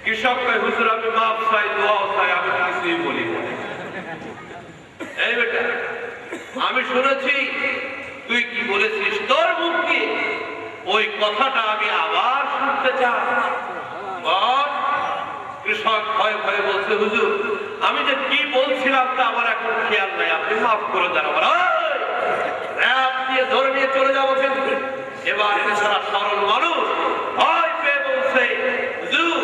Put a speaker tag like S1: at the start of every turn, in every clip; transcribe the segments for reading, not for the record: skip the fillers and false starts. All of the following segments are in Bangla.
S1: কৃষক কয় হুজুর আমি মাপ চাই, দোয়া চাই, আমি কিছুই বলি না। এই বেটা, আমি শুনেছি তুই কি বলেছিস, তোর মুখ কি ওই কথাটা আমি আবার শুনতে চাই। বল। কৃষক ভয়ে ভয়ে বলছে, হুজুর আমি যে কি বলছিলাম তা আমার এখন খেয়াল নাই, আপনি মাফ করে দেন আমার। র‍্যাব দিয়ে ধরে নিয়ে চলে যাবো কিন্তু। এবার সারা সরল মানুষ ভয় পেয়ে বলছে, হুজুর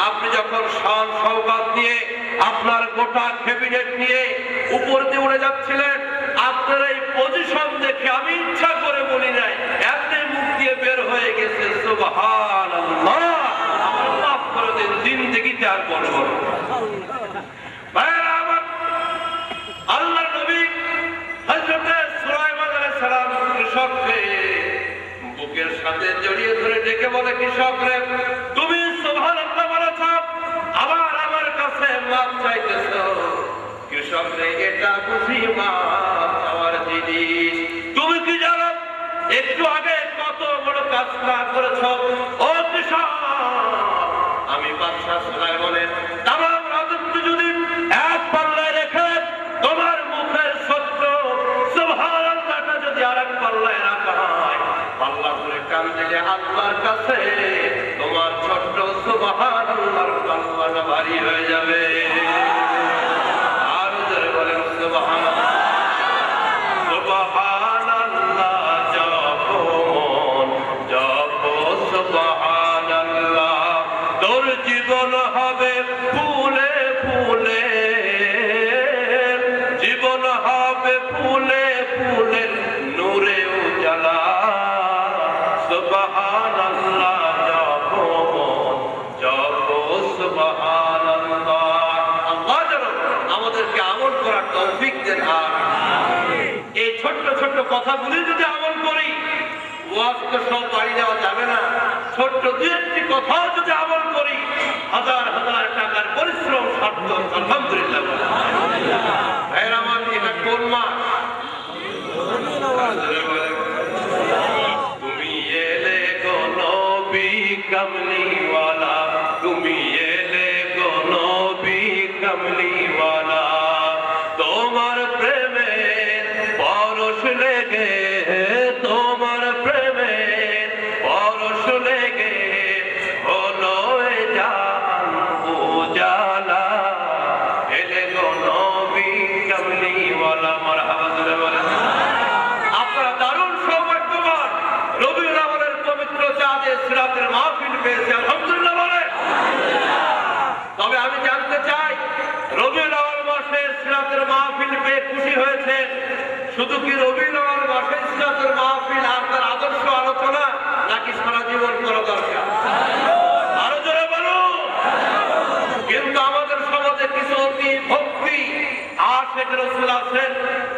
S1: আপনি যখন শান শওকত নিয়ে আপনার গোটা ক্যাবিনেট নিয়ে উপর দিয়ে উড়ে যাচ্ছিলেন, আপনার এই পজিশন দেখে আমি ইচ্ছা করে বলি নাই, এমনি মুখ দিয়ে বের হয়ে গেছে। সুবহানাল্লাহ, আমার মাফ করে দেন, জিন্দেগিতে আর বলবো না। আল্লাহর নবী হযরত সুলাইমান আলাইহিস সালাম কৃষককে বুকের সাথে জড়িয়ে ধরে ডেকে বলে, কৃষক রে তুমি সুবহানাল্লাহ বলেছ, আবার আমার কাছে মাপ চাইতেছো। কৃষক রে এটা বুঝি মাপ চাওয়ার জিনিস? তুমি কি জানো একটু আগে কত বড় কাজ না করেছো? ও কৃষক, আমি বাদশা সুলাইমানের তামাম রাজত্ব যদি এক পাল্লায় রেখে তোমার মুখের সত্য সুবহানাল্লাহটা যদি আরেক পাল্লায় রাখা হয়, পাল্লা করে কান দিলে আল্লাহর কাছে তোমার ছোট্ট সুবহানাল্লাহর পাল্লাটা ভারী হয়ে যাবে। আর জোরে বলেন সুবহানাল্লাহ। সুবহানাল্লাহ যখন যপো সুবহানাল্লাহ, তোর জীবন হবে ফুলে ফুলে, জীবন হবে ফুলে ফুলে নূরে উজালা। সুবহানাল্লাহ যখন যপো সুবহানাল্লাহ। আল্লাহ যেন আমাদেরকে আমল করার তৌফিক দেন। এই ছোট্ট ছোট্ট কথাগুলি যদি আমল করি, ওয়াজ তো সব বাড়ি দেওয়া যাবে না, ছোট্ট দুই একটি কথাও যদি আমল করি, হাজার হাজার টাকার পরিশ্রম সার্থক। আলহামদুলিল্লাহ। ভাইয়ের আমার, এটা কোন মাস? তুমি এলে গো নবী কামলিওয়ালা, তুমি এলে গো নবী কামলিওয়ালা, তোমার প্রেমে পরশ লেগে, তোমার প্রেমে পরশ লেগে হলো জান উজালা, এলে গো নবী কামলিওয়ালা। মারহাবা জোরে বলেন। আপনারা দারুণ সৌভাগ্যবান, রবিউল আউয়ালের পবিত্র চাঁদে সিরাতের মাহফিল পেয়েছে। আলহামদুলিল্লাহ বলেন। তবে আমি জানতে চাই, রবিউল আউয়াল মাসে সিরাতের মাহফিল পেয়ে খুশি হয়েছে, শুধু কি রবিউল আউয়াল মাসে সিরাতের মাহফিল আর তার আদর্শ আলোচনা, নাকি সারা জীবন করা দরকার? আরো জোরে বলুন। কিন্তু আমাদের সমাজে কিছু অতি ভক্তি আশিক রাসূল আছেন,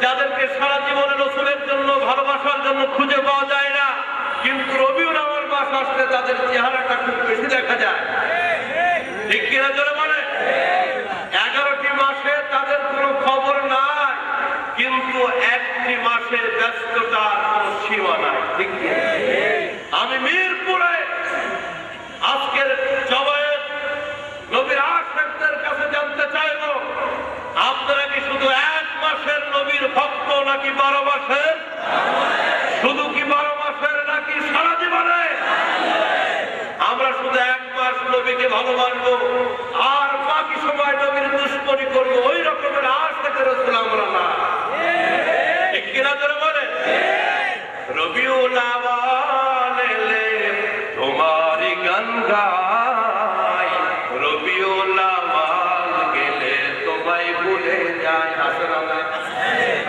S1: যাদেরকে সারা জীবনে রাসূলের জন্য ভালোবাসার জন্য খুঁজে পাওয়া যায় না, কিন্তু রবিউল আউয়াল মাস আসলে তাদের চেহারাটা খুব বেশি দেখা যায়। ঠিক কিনা জোরে বলে? 11টি মাসে তাদের কোনো খবর নাই, কিন্তু একটি মাসে ব্যস্ততার কোনো সীমা নাই। ঠিক কিনা? আমি মিরপুরে আজকের জবায়েত নবীর আশিকদের কাছে জানতে চাইব, আপনারা কি শুধু এক মাসের নবীর ভক্ত, নাকি 12 মাসের? শুধু কি 12 মাসের, নাকি সারা জীবনে? আমরা শুধু এক মাস নবীকে ভালোবাসবো আর বাকি সময় নবীর দুশ্মনী করবো, ওই রকমের আশিক রাসূল আমরা না। ঠিক কিনা জোরে বলেন? রবিউল আউয়াল এলে তোমারই গান গাই, রবিউল আউয়াল গেলে তোমায় ভুলে যায়। আসে না?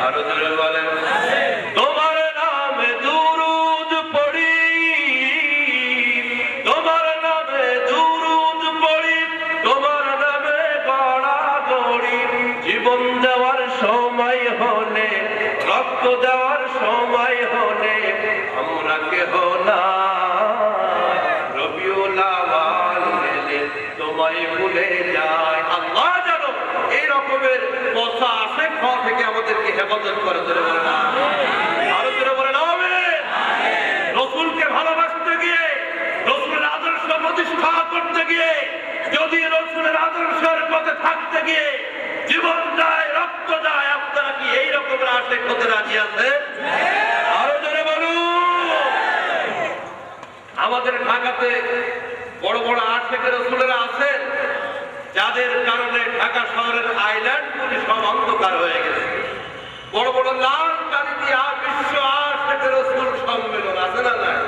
S1: আরো জোরে বলেন। তোমার নামে দুরূদ পড়ি, তোমার নামে দুরূদ পড়ি, তোমার নামে গড়াগড়ি, জীবন দেওয়ার সময় হলে, রক্ত দেওয়ার সময় হলে আমরা কেহ না, রবিউল আউয়াল গেলে তোমায় ভুলে যায়। আল্লাহ জানো এই রকমের কথা আশিক হওয়া থেকে আমাদেরকে হেফাজত করে। ধরে বলেন আরো ধরে বলেন আমিন। রাসূলকে ভালোবাসতে গিয়ে, রাসূলের আদর্শ প্রতিষ্ঠা করতে গিয়ে যদি রাসূলের আদর্শের পথে থাকতে গিয়ে জীবন যায়, রক্ত যায়, আপনারা কি এই রকমের আশিক হতে রাজি আছে? আরো জোরে বলুন। আমাদের ঢাকাতে বড় বড় আশিক রাসূলেরা আছেন, যাদের কারণে ঢাকা শহরের আইল্যান্ডগুলি সব অন্ধকার হয়ে গেছে। বড় বড় লাল কালি দিয়া বিশ্ব আশিক রাসূল সম্মেলন আছে না নাই?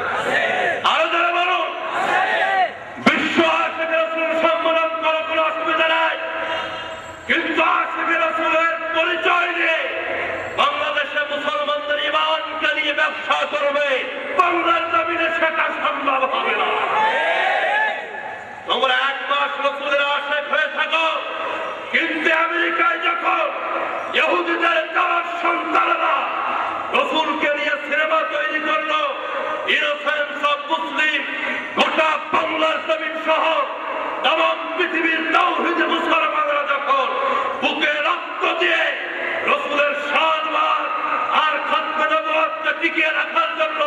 S1: আরো যারা বলুন, বিশ্ব আশিক রাসূল সম্মেলন করার কোনো অসুবিধা নাই, কিন্তু আশিক রাসূলের পরিচয় নিয়ে বাংলাদেশে মুসলমানদের ঈমানকে নিয়ে ব্যবসা করবে, বাংলার জমিনে সেটা সম্ভব হবে না। তোমরা এক মাস রাসূলের আশিক হয়ে থাকো, কিন্তু আমেরিকায় যখন ইহুদিদের চার সন্তানেরা রাসূলকে নিয়ে সিনেমা তৈরি করলো, ইনোসেন্স অফ মুসলিম, গোটা বাংলার জমিন সহ তামাম পৃথিবীর তাওহীদে মুসলমানরা যখন বুকে রক্ত দিয়ে রাসূলের শানওয়ার আর খাতমে নবুয়তকে টিকিয়ে রাখার জন্য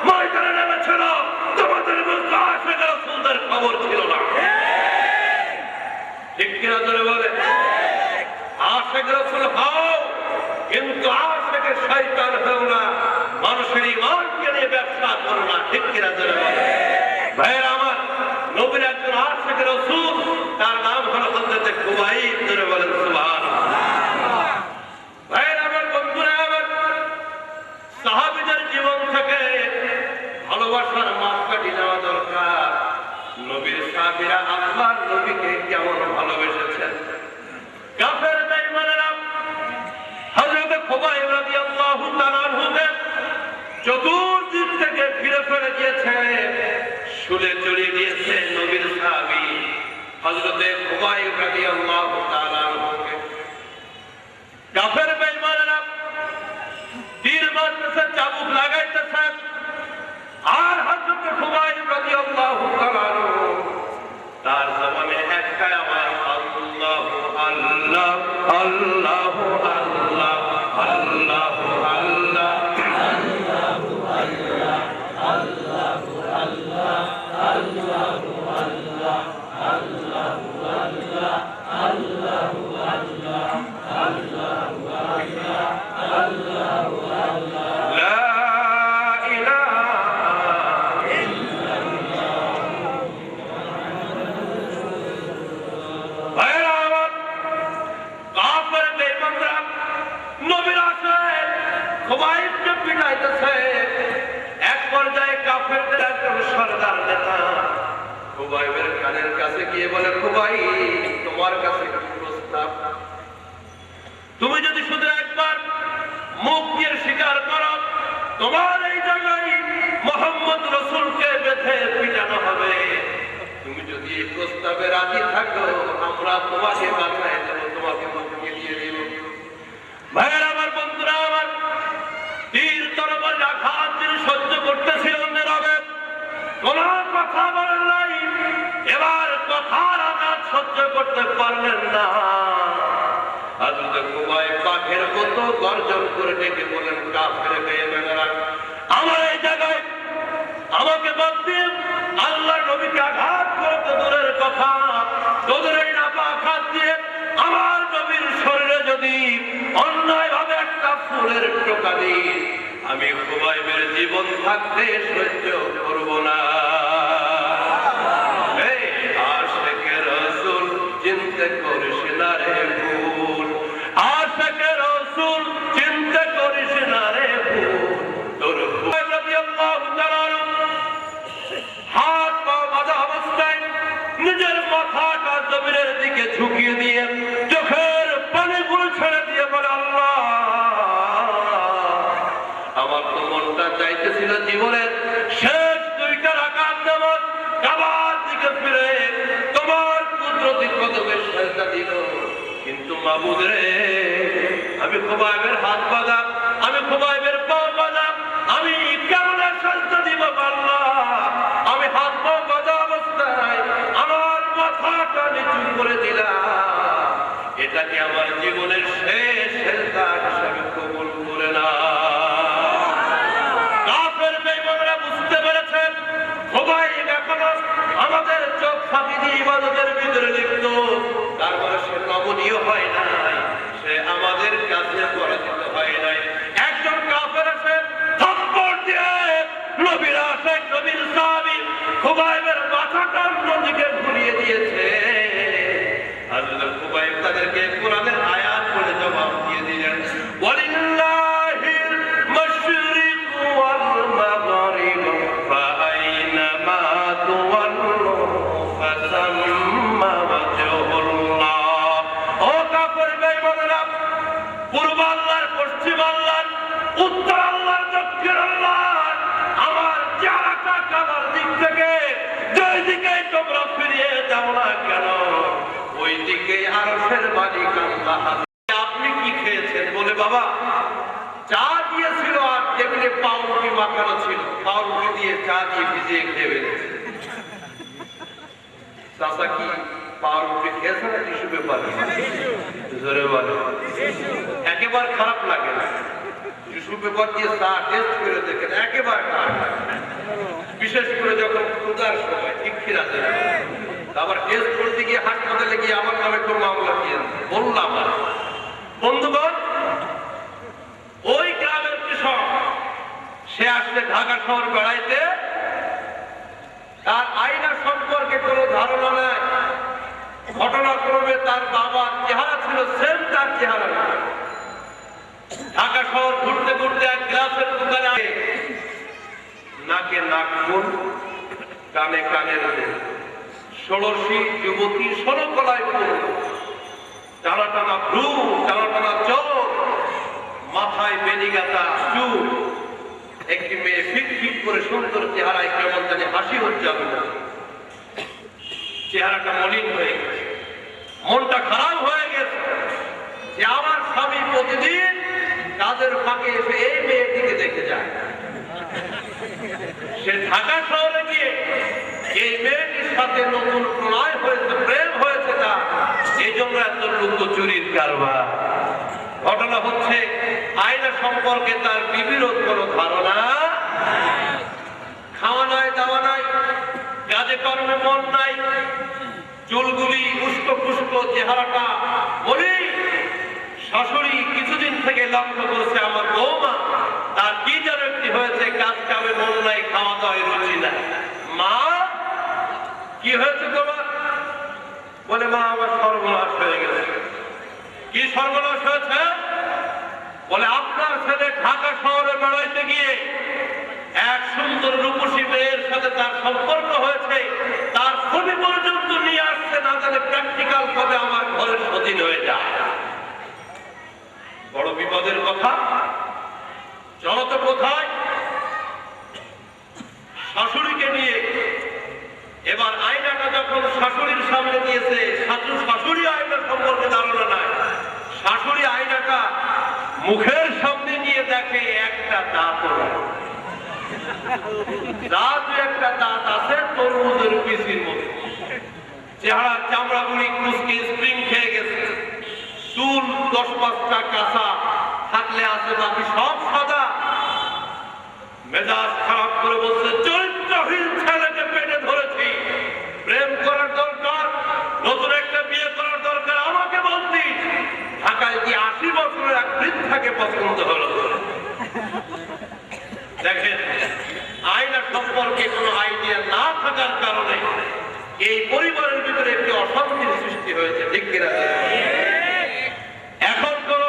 S1: ময়দানে নেমেছিল, তোমাদের মধ্যে আশিক রাসূলদের খবর ছিল না। ঠিক কিনা জোরে বলে? আশিক রাসূল হও, কিন্তু আশিকে শয়তান হও না, মানুষের ঈমানকে নিয়ে ব্যবসা করো না। ঠিক কিনা জোরে বলে? ভাইরা আমার, নবীর একজন আশিক রাসূল, তার নাম হলো হযরত খুবাইব। জোরে বলেন সুবহানাল্লাহ। ভাইরা আমার, বন্ধুরা আমার, সাহাবীদের জীবন থেকে ভালোবাসার মাপকাঠি নেওয়া দরকার। নবীর সাহাবীরা আল্লাহর নবীকে কেমন ভালোবেসেছেন। কাফের বেঈমানেরা হযরত খুবাইব রাদিয়াল্লাহু তাআলা আনহুকে চতুর্দিক থেকে ঘিরে ফেলে দিয়েছে, শুলে চড়িয়ে দিয়েছে নবীর সাহাবী হযরত খুবাইব রাদিয়াল্লাহু তাআলা আনহুকে। কাফের বেঈমানেরা তীর মারতেছে, চাবুক লাগাইতেছে, আর হযরত খুবাইব রাদিয়াল্লাহু তাআলা আনহু তার জবানে একটাই আওয়াজ, আল্লাহু আল্লাহ, আল্লাহু আল্লাহ, আল্লাহু আল্লাহ, আল্লাহু আল্লাহ, আল্লাহু আল্লাহ, আল্লাহু আল্লাহ, আল্লাহু আল্লাহ, আল্লাহু আল্লাহ, আল্লাহু আল্লাহ, আল্লাহু আল্লাহ, লা ইলাহা ইল্লাল্লাহ। ভাইরা আমার, কাফের বেঈমানরা নবীর আশায় খুবাইবকে পিটাইতেছে। এক পর্যায়ে কাফেরদের একজন সরদার নেতা খুবাইবের কানের কাছে গিয়ে বলে, খুবাইব, তোমার কাছে কি প্রস্তাব? তুমি যদি শুধু একবার মুখ দিয়ে স্বীকার করো তোমার এই জায়গায় মুহাম্মদ রাসূলকে বেঁধে পিটানো হবে, তুমি যদি এই প্রস্তাবে রাজি থাকো, আমরা তোমাকে বাঁচাই দেব, তোমাকে মুক্তি দিয়ে দেব। ভাইয়ের আমার, বন্ধুরা আমার, তীর তরবারির আঘাত তিনি সহ্য করতেছিলেন নীরবে, কোন কথা বলেন নাই। এবার কথার আঘাত সহ্য করতে পারলেন না। হযরত খুবাইব পাখের মতো গর্জন করে ডেকে বলেন, কাফের বেঈমানেরা, আমার এই জায়গায় আমাকে বাদ দিয়ে আল্লাহর নবীকে আঘাত করতে দূরের কথা, তোদের এই নাপাক হাত দিয়ে আমার নবীর শরীরে যদি অন্যায়ভাবে একটা ফুলের টোকা দিই, আমি খুবাইবের জীবন থাকতে সহ্য করব না। এই আশিক রাসূল চিন্তা করিস না রে ভুল, আশিক রাসূল চিন্তা করিস না রে ভুল। তোর খুবাইব রাদিয়াল্লাহু তাআলা হাত পা বাঁধা অবস্থায় নিজের মাথাটা জমিনের দিকে ঝুঁকিয়ে দিয়ে চোখের পানিগুলো ছেড়ে দিয়ে বলে, আল্লাহ, আমার তো মনটা চাইতেছিল জীবনের শেষ দুইটা রাকাত নামাজ কাবার দিকে ফিরে তোমার কুদরতি কদমে সেজদা দিব, কিন্তু মাবুদ রে, আমি খুবাইবের হাত বাঁধা, আমি খুবাইবের পা বাঁধা, আমি কেমন সেজদা দিব আল্লাহ? আমি হাত পা বাঁধা অবস্থায় আমার মাথাটা নিচু করে দিলাম, এটা কি আমার জীবনের শেষ সেজদা হিসেবে কবুল করে না? কাফের বেঈমানরা বুঝতে পেরেছেন খুবাইব এখন মানুষ আমাদের চোখ ফাঁকি দিয়ে ইবাদতের ভিতরে লিপ্ত, তারপরে সে নমনীয় হয় নাই, সে আমাদের কাছে পরাজিত হয় নাই। একজন কাফের এসে থাপ্পড় দিয়ে নবীর আশিক নবীর সাহাবী খুবাইবের মাথাটা নদীকে ঘুরিয়ে দিয়েছে। হযরত খুবাইব তাদেরকে কোরআনের আয়াত পড়ে জবাব দিয়ে দিলেন, ওয়ালিল্লাহিল মাশরিকু ওয়াল মাগরিব ফাআইনামা তুওয়াল্লু ফাসাম্মা ওয়াজহুল্লাহ। ও কাফের বেঈমানেরা, পূর্ব আল্লাহর, পশ্চিম আল্লাহর, উত্তর আল্লাহর, দক্ষিণ আল্লাহর, আমার চেহারাটা কাবার দিক থেকে যেই দিকে তোমরা ফিরিয়ে যাও না কেন, ওই দিকে আরশের মালিক আল্লাহ। আপনি কি খেয়েছেন? বলে বাবা চা দিয়েছিল আর টেবিলে পাউরুটি মাখানো ছিল, পাউরুটি দিয়ে চা দিয়ে ভিজিয়ে খেয়ে ফেলেছে। চাচা কি পাউরুটি খেয়েছে না টিস্যু পেপার? জোরে বলে। একেবারে খারাপ লাগে না, টিস্যু পেপার দিয়ে চা টেস্ট করে দেখেন, একেবারে খারাপ লাগে, বিশেষ করে যখন ক্ষুধার সময়, ঠিক খিরাতে। আবার টেস্ট করতে গিয়ে হাসপাতালে গিয়ে আমার নামে একটু মামলা দিয়ে বললাম। বন্ধুগণ, ওই গ্রামের কৃষক সে আসলে ঢাকা শহর বেড়াইতে, তার আয়না সম্পর্কে কোনো ধারণা নাই। ঘটনাক্রমে তার বাবার চেহারা ছিল সেম তার চেহারা। ঢাকা শহর ঘুরতে ঘুরতে এক গ্লাসের দোকানে নাকে নাকফুল, কানে কানের ষোড়শী যুবতী, 16 কলায় ফুল, টানা টানা ভ্রু, টানা টানা চোখ, মাথায় বেনিগাতা চুল, একটি মেয়ে ফিট ফিট করে সুন্দর চেহারায় কেমন জানি হাসি হচ্ছে। চেহারাটা মলিন হয়ে গেছে, মনটা খারাপ হয়ে গেছে যে আমার স্বামী প্রতিদিন কাজের ফাঁকে এসে এই মেয়েটিকে দেখে যায়। সে ঢাকা শহরে গিয়ে এই মেয়েটির সাথে নতুন প্রণয় হয়েছে, প্রেম হয়েছে, তা এই জন্য এত লুকোচুরির কারবার। ঘটনা হচ্ছে আয়না সম্পর্কে তার বিবির কোনো ধারণা, খাওয়া নাই, দাওয়া নাই, কাজে কর্মে মন নাই, চুলগুলি উস্ক পুস্ক, চেহারাটা বলি। শাশুড়ি কিছুদিন থেকে লক্ষ্য করেছে আমার বৌমা তার কি যেন একটি হয়েছে, কাজ কামে মন নাই, খাওয়া দাওয়ায় রুচি নাই। মা কি হয়েছে তোমার? বলে মা আমার সর্বনাশ হয়ে গেছে। কি সর্বনাশ হয়েছে? বলে আপনার ছেলে ঢাকা শহরে বেড়াইতে গিয়ে এক সুন্দর রূপসী মেয়ের সাথে তার সম্পর্ক হয়েছে, তার ছবি পর্যন্ত নিয়ে আসছে, না জানে প্র্যাকটিক্যাল ভাবে আমার ঘরের সদিন হয়ে যায়। বড় বিপদের কথা। চলো তো কোথায়? শাশুড়িকে নিয়ে। এবার আয়নাটা যখন শাশুড়ির সামনে দিয়েছে, শাশুড়ি আয়না সম্পর্কে ধারণা নাই, শাশুড়ি আয়নাটা মুখের সামনে নিয়ে দেখে একটা দাঁত, একটা দাঁত আছে তরমুজের পিসির মতো, চেহারা চামড়াগুলি কুচকে স্প্রিং খেয়ে গেছে, চুল 10-5টা কাঁচা থাকলে আছে, বাকি সব সাদা। মেজাজ খারাপ করে বলছে, চরিত্রহীন ছেলেকে পেটে ধরেছি, প্রেম করার দরকার, নতুন একটা বিয়ে করার দরকার, আমাকে বলতি ঢাকায় কি 80 বছরের এক বৃদ্ধাকে পছন্দ হলো? দেখেন, আয়না সম্পর্কে কোনো আইডিয়া না থাকার কারণে এই পরিবারের ভিতরে একটি অশান্তির সৃষ্টি হয়েছে, ঠিক কিনা? এখন কোন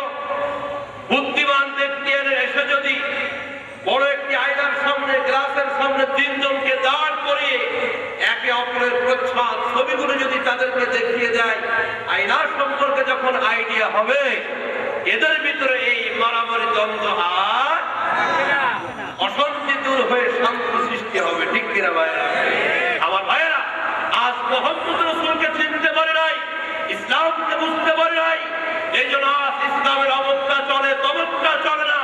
S1: বুদ্ধিমান ব্যক্তি এসে যদি বড় একটি আয়নার সামনে, গ্লাসের সামনে 3 জনকে দাঁড় করিয়ে একে অপরের প্রচ্ছদ ছবিগুলো যদি তাদেরকে দেখিয়ে দেয়, আয়নার সম্পর্কে যখন আইডিয়া হবে, এদের ভিতরে এই মারামারি, দ্বন্দ্ব আর অশান্তি দূর হয়ে শান্তি সৃষ্টি হবে, ঠিক কিনা ভাইরা? আমার ভাইয়েরা, আজ মুহাম্মদ রাসূলকে চিনতে পারে নাই, ইসলামকে বুঝতে পারে নাই, এই জন্য আজ ইসলামের অবস্থা চলে, তবস্থা চলে না।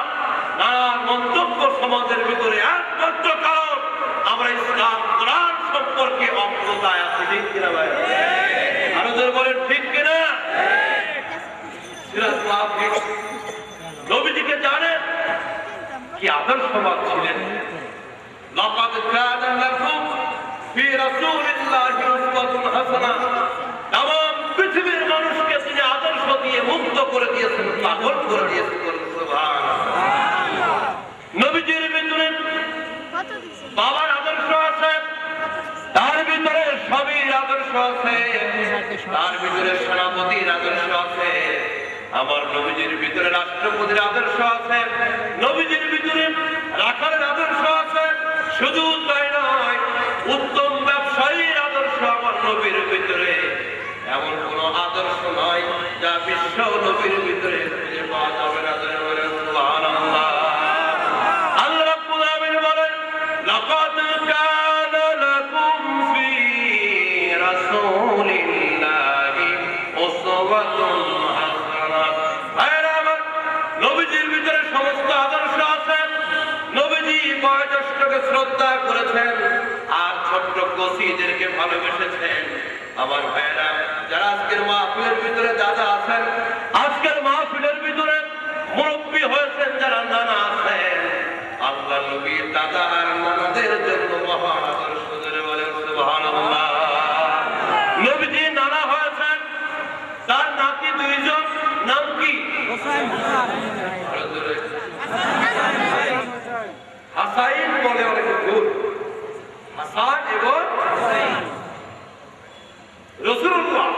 S1: নানান মন্তব্য সমাজের ভিতরে, একমাত্র কারণ আমরা ইসলাম কোরআন সম্পর্কে অজ্ঞতায় আছি, ঠিক কিনা ভাই? আরো জোরে বলেন, ঠিক কিনা? নবীজিকে জানেন কি আদর্শবান ছিলেন। লাকাদ কানা লাকুম ফি রাসূলিল্লাহি উসওয়াতুন হাসানাহ। তামাম পৃথিবীর মানুষকে তিনি আদর্শ দিয়ে মুক্ত করে দিয়েছেন, পাগল করে দিয়েছেন। সুবহানাল্লাহ। নবীজির ভিতরে বাবার আদর্শ আছে, তার ভিতরে স্বামীর আদর্শ আছে, তার ভিতরে সেনাপতির আদর্শ আছে, আমার নবীজির ভিতরে রাষ্ট্রপতির আদর্শ আছে, নবীজির ভিতরে রাখালের আদর্শ আছে। শুধু তাই নয়, উত্তম ব্যবসায়ীর আদর্শ আমার নবীর ভিতরে। এমন কোন আদর্শ নয় যা বিশ্ব নবীর ভিতরে খুঁজে পাওয়া যাবে না। সুবহানাল্লাহ। আল্লাহ রাব্বুল আলামিন বলেন, লাকাদ কানা লাকুম ফি রাসূলিল্লাহি উসওয়াতুন হাসানাহ। ভাইরা আমার, নবীজির ভিতরে সমস্ত আদর্শ আছে। নবীজি বয়োজ্যেষ্ঠকে শ্রদ্ধা করেছেন আর ছোট্ট কচিদেরকে ভালোবেসেছেন। আমার ভাইরা, যারা আজকের মাহফিলের ভিতরে দাদা আছেন, আজকের মাহফিলের ভিতরে মুরব্বী হয়েছেন, যারা নানা আছেন, আল্লাহ নবীর দাদা আর নানাদের জন্য মহান আদর্শ। ধরে বলেন সুবহানাল্লাহ। নবীজি নানা হয়েছেন, তার নাতি দুইজন, নাম কি? হাসাইন বলে অনেক ভুল, হাসান এবং রাসূলুল্লাহ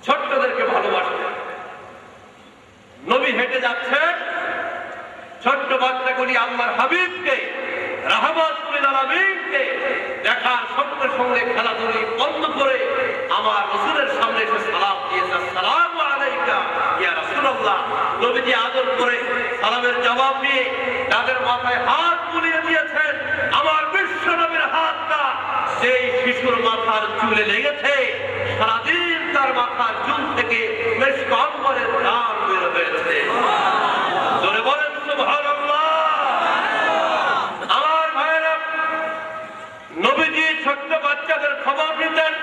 S1: ছোট্টদেরকে ভালোবাসতেন। নবী হেঁটে যাচ্ছেন, ছোট্ট বাচ্চাগুলি আল্লাহর হাবিবকে, রাহমাতুল আলামিনকে দেখার সঙ্গে সঙ্গে খেলাধুলি বন্ধ করে আমার রাসূলের সামনে এসে সালাম দিয়েছে, আসসালামু আলাইকা ইয়া রাসূলুল্লাহ। নবীজি আদর করে সালামের জবাব দিয়ে তাদের মাথায় হাত বুলিয়ে দিয়েছেন। আমার বিশ্ব নবীর হাতটা সেই শিশুর মাথার চুলে লেগেছে, সারাদিন তার মাথার চুল থেকে মেশক আম্বরের ঘ্রাণ বের হয়েছে। জোরে বলেন সুবহানাল্লাহ। আমার ভাইরা, নবীজি ছোট্ট বাচ্চাদের খবর নিতেন।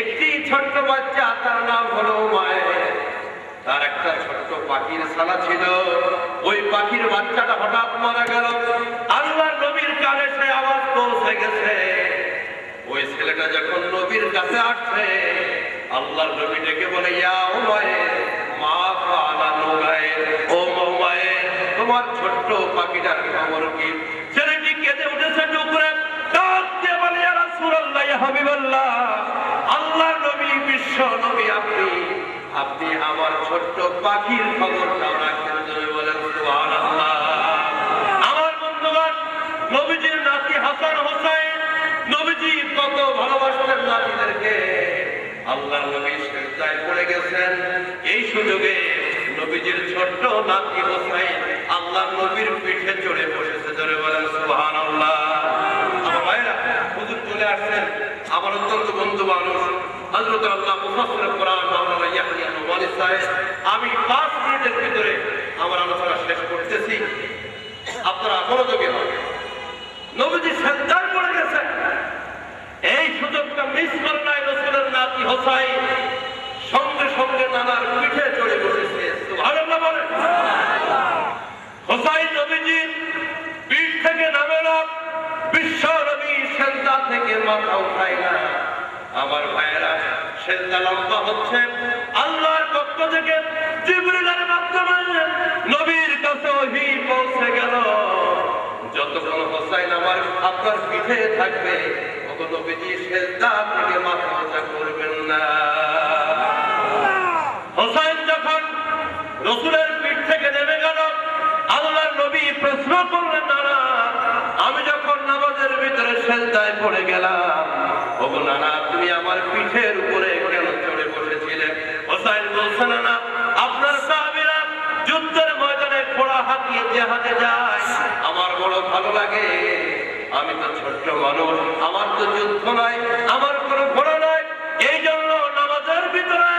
S1: একটি ছোট্ট বাচ্চা, তার নাম হলো মায়ের। তার একটা ছোট্ট পাখির ছানা ছিল, ওই পাখির বাচ্চাটা হঠাৎ মারা গেল। আল্লাহর নবীর কানে সে আওয়াজ পৌঁছে গেছে। ওই ছেলেটা যখন নবীর কাছে আসছে, আল্লাহর নবী ডেকে বলে, ইয়া উমাইর মা ফাআলা নুগাইর, ও উমাইর, তোমার ছোট্ট পাখিটার খবর কি? ছেলেটি কেঁদে উঠেছে টুকরে, ডাক দিয়ে বলে, ইয়া রাসূলুল্লাহ, ইয়া হাবিবাল্লাহ, আল্লাহর নবী, বিশ্ব নবী, আপনি আমার ছোট্ট পাখির খবরটাও রাখেন। জোরে বলেন সুবহানাল্লাহ। আমার বন্ধুগণ, নবীজির নাতি হাসান হোসেন, নবীজি কত ভালোবাসতেন নাতিদেরকে। আল্লাহর নবী সিজদায় পড়ে গেছেন, এই সুযোগে নবীজির ছোট্ট নাতি হোসেন আল্লাহর নবীর পিঠে চড়ে বসেছে। জোরে বলেন সুবহানাল্লাহ। আমার ভাইরা, হুজুর চলে আসছেন, আমার অত্যন্ত বন্ধু মানুষ, হযরত আল্লাহ মুফাসসির কোরআন মাওলানা ইয়াহইয়া নোমানী সাহেব। আমি 5 মিনিটের ভিতরে আমার আলোচনা শেষ করতেছি, আপনারা মনোযোগী হন। নবীজি সিজদায় পড়ে গেছেন, এই সুযোগটা মিস করে নাই রাসূলের নাতি হোসেন, সঙ্গে সঙ্গে নানার পিঠে চড়ে বসেছে। সুবহানাল্লাহ বলেন। হোসেন নবীজি পিঠ থেকে নামে না, বিশ্ব নবী সিজদা থেকে মাথা উঠায় না। আমার ভাইয়েরা, সিজদা লম্বা হচ্ছে, আল্লাহর পক্ষ থেকে জিবরিলের মাধ্যমে নবীর কাছে ওহী পৌঁছে গেল, যতক্ষণ হোসেন আমার আপনার পিঠে থাকবে, তখন নবীজি সিজদা থেকে মাথা উঁচা করবেন না। হোসেন যখন রাসূলের পিঠ থেকে নেমে গেল, আল্লাহর নবী প্রশ্ন করলেন, নানা, আমি যখন নামাজের ভিতরে সিজদায় পড়ে গেলাম, ওগো নানা, তুমি আমার পিঠের উপরে কেন চড়ে বসেছিলে? হোসেন বলছে, নানা, আপনার সাহাবীরা যুদ্ধের ময়দানে ঘোড়া হাঁকিয়ে জিহাদে যায়, আমার বড় ভালো লাগে। আমি তো ছোট্ট মানুষ, আমার তো যুদ্ধ নাই, আমার কোনো ঘোড়া নাই, এই জন্য নামাজের ভিতরে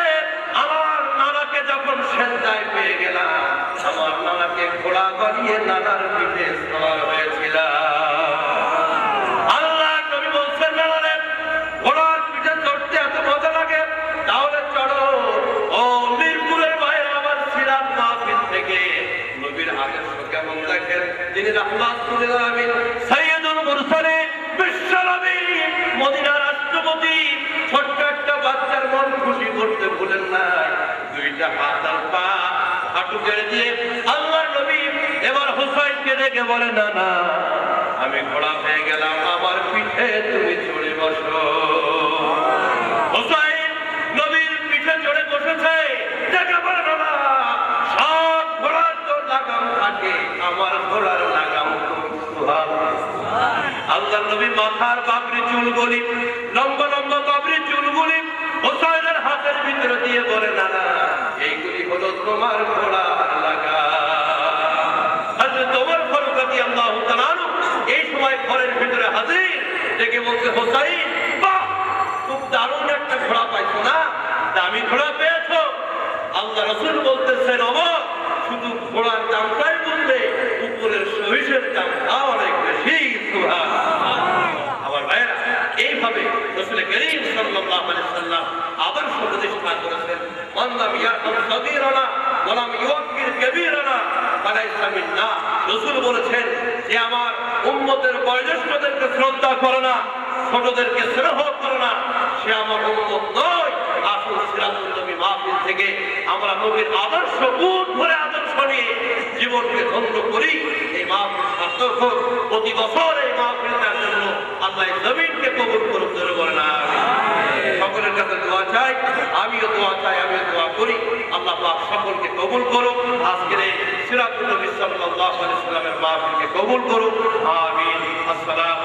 S1: আমার নানাকে যখন সিজদায় পেয়ে গেলাম, আমার নানাকে ঘোড়া বানিয়ে নানার পিঠে সওয়ার হয়েছিলাম। আল্লাহর নবী বলছেন, নানারে, ঘোড়ার পিঠে চড়তে এত মজা লাগে, তাহলে চড়ো। ও মিরপুরের বাইরে আমার সিরাত মাহফিল থেকে নবীর আদর্শ কেমন দেখেন, তিনি রাহমাতুল লিল আলামিন, সাইয়্যিদুল মুরসালিন, বিশ্ব দিয়ে আল্লাহর নবী এবার হুসাইনকে ডেকে বলে, না না, আমি ঘোড়া পেয়ে গেলাম, আমার পিঠে তুমি চড়ে বসো। হুসাইন নবীর পিঠে চড়ে বসেছে, ডেকে বলে, না, সব ঘোড়ার তো লাগাম থাকে, আমার ঘোড়ার লাগাম তুমি। আল্লাহর নবী মাথার বাবরি চুলগুলি, লম্বা লম্বা বাবরি চুলগুলি হুসাইনের হাতের ভিতরে দিয়ে বলে, না না, এইগুলি হলো তোমার ঘোড়ার লাগাম। হযরত ওমর ফারুক রাদিয়াল্লাহু তাআলা এই সময় ঘরের ভিতরে হাজির, ডেকে বলছে, হুসাইন, বাহ, খুব দারুণ একটা ঘোড়া পাইছো না, দামি ঘোড়া পেয়েছো। আল্লাহ রাসূল বলতেছেন, ওমর, শুধু ঘোড়ার দামটাই বললে উপরের সহিসের দামটা অনেক বেশি। সুবহানাল্লাহ। আমার ভাইয়েরা, এইভাবে রাসূল করিম সাল্লাল্লাহু আলাইহি সাল্লাম আদর্শ প্রতিষ্ঠা করেছেন। মান লাম ইয়ারহাম সাগীরানা ওয়া লাম ইউক্কির কাবীরানা ফালাইসা মিন্না। রাসূল বলেছেন যে আমার উম্মতের বয়োজ্যেষ্ঠদেরকে শ্রদ্ধা করে না, ছোটদেরকে স্নেহ করে না, সে আমার উম্মত নয়। আসুন সিরাতুল নবী মাহফিল থেকে আমরা নবীর আদর্শ বুক ভরে আদর্শ নিয়ে জীবনকে ধন্য করি। এই মাহফিল সার্থক হোক। প্রতি বছর এই মাহফিলটার জন্য আল্লাহ জমিনকে কবুল করুন, ধরে বলেন আমিন। সকলের কাছে দোয়া চাই, আমিও দোয়া চাই, আমিও দোয়া করি। আল্লাহ পাক সকলকে কবুল করুন। আজকের এই সিরাতুল নবী সাল্লাল্লাহু আলাইহি ওয়াসাল্লামের মাহফিলকে কবুল করুন, আমিন। আসসালামু